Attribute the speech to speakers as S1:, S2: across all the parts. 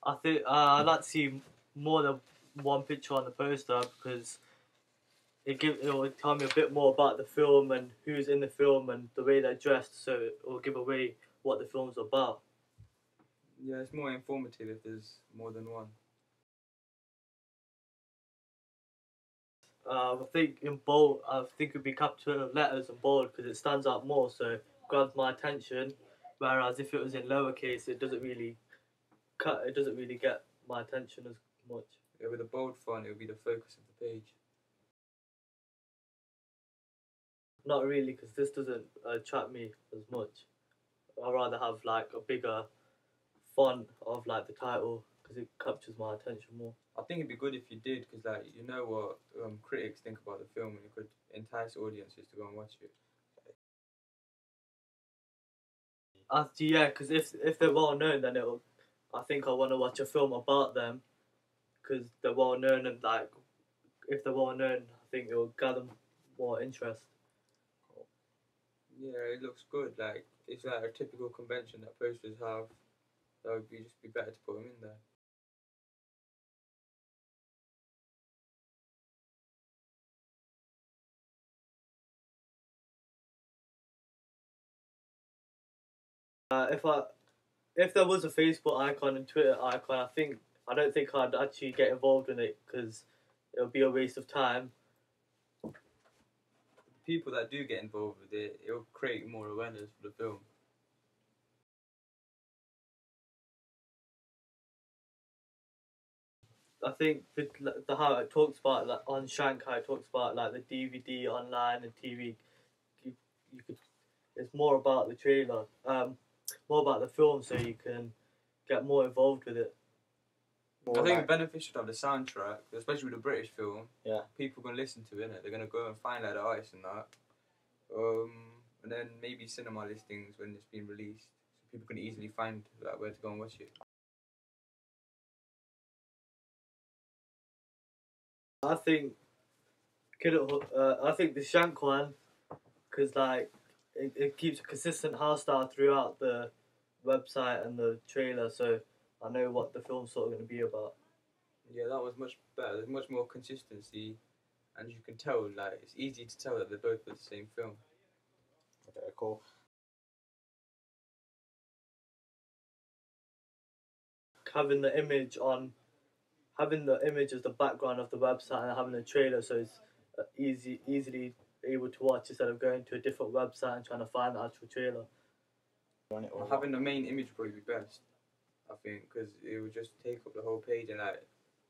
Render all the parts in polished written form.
S1: I think I'd like to see more than one picture on the poster because it will tell me a bit more about the film and who's in the film and the way they're dressed, so it will give away what the film's about.
S2: Yeah, it's more informative if there's more than one.
S1: I think in bold, I think it'd be capital letters and bold because it stands out more, so it grabs my attention. Whereas if it was in lowercase, it doesn't really get my attention as much.
S2: Yeah, with a bold font, it would be the focus of the page.
S1: Not really, because this doesn't attract me as much. I'd rather have like a bigger font of like the title because it captures my attention more.
S2: I think it'd be good if you did, because like you know what critics think about the film, and it could entice audiences to go and watch it.
S1: Yeah, because if they're well known, then it'll. I think I want to watch a film about them because they're well known and like if they're well known, I think it'll gather more interest.
S2: Yeah, it looks good. Like it's like a typical convention that posters have. That would just be better to put them in there.
S1: If if there was a Facebook icon and Twitter icon, I don't think I'd actually get involved in it because it would be a waste of time.
S2: People that do get involved with it, it'll create more awareness for the film.
S1: I think the how it talks about like on Shank, how it talks about like the DVD online and TV. You could. It's more about the trailer, more about the film, so you can get more involved with it.
S2: I think it's beneficial to have the soundtrack, especially with a British film.
S1: Yeah.
S2: People can listen to it. They're gonna go and find like the artists and that. And then maybe cinema listings when it's been released, so people can easily find like where to go and watch it.
S1: I think I think the Shank one, because like it keeps a consistent house style throughout the website and the trailer, so I know what the film's sort of going to be about.
S2: Yeah, that was much better. There's much more consistency, and you can tell like it's easy to tell that they're both the same film.
S3: Okay, cool.
S1: Having the image on, having the image as the background of the website and having a trailer, so it's easily able to watch instead of going to a different website and trying to find the actual trailer.
S2: Having the main image would probably be best, I think, because it would just take up the whole page and like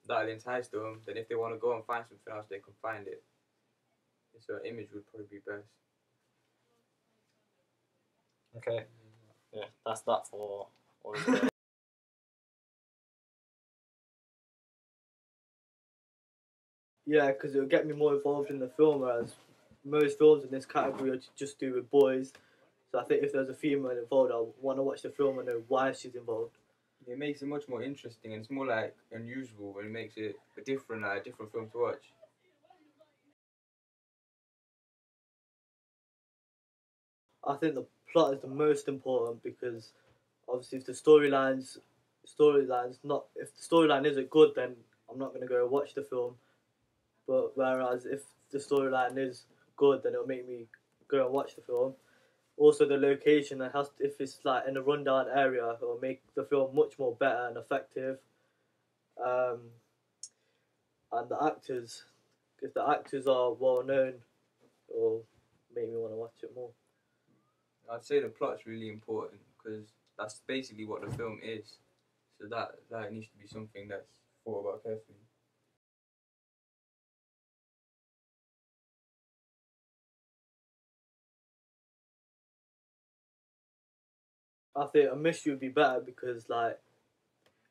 S2: that'll entice them. Then if they want to go and find something else, they can find it. So image would probably be best.
S3: Okay. Yeah, that's that for all of the
S1: Yeah, because it'll get me more involved in the film, whereas most films in this category are just do with boys. So I think if there's a female involved, I want to watch the film and know why she's involved.
S2: It makes it much more interesting, and it's more like unusual when it makes it a different film to watch.
S1: I think the plot is the most important because obviously if the not if the storyline isn't good, then I'm not gonna go watch the film. But whereas if the storyline is good, then it'll make me go and watch the film. Also, the location if it's like in a rundown area, it will make the film much more better and effective. And the actors, if the actors are well known, it will make me want to watch it more.
S2: I'd say the plot's really important because that's basically what the film is. So that needs to be something that's thought about carefully.
S1: I think a mystery would be better because like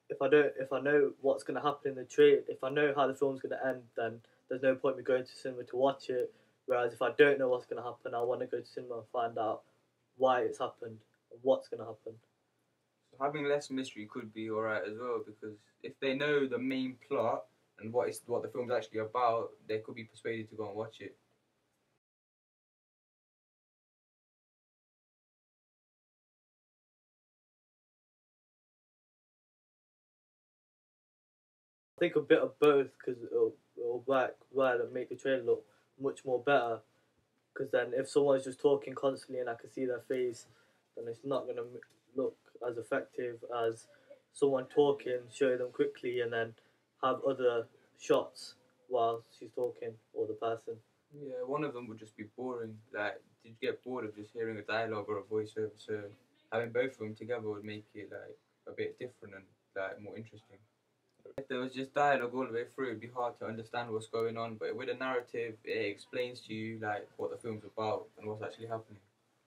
S1: if I know what's gonna happen in the trailer, if I know how the film's gonna end, then there's no point me going to cinema to watch it. Whereas if I don't know what's gonna happen, I want to go to cinema and find out why it's happened and what's gonna happen.
S2: So having less mystery could be alright as well, because if they know the main plot and what the film's actually about, they could be persuaded to go and watch it.
S1: I think a bit of both because it'll work well and make the trailer look much more better. Because then if someone's just talking constantly and I can see their face, then it's not going to look as effective as someone talking, show them quickly, and then have other shots while she's talking or the person.
S2: Yeah, one of them would just be boring. Like, did you get bored of just hearing a dialogue or a voiceover? So having both of them together would make it like a bit different and like more interesting. If there was just dialogue all the way through, it'd be hard to understand what's going on. But with a narrative, it explains to you like what the film's about and what's actually happening.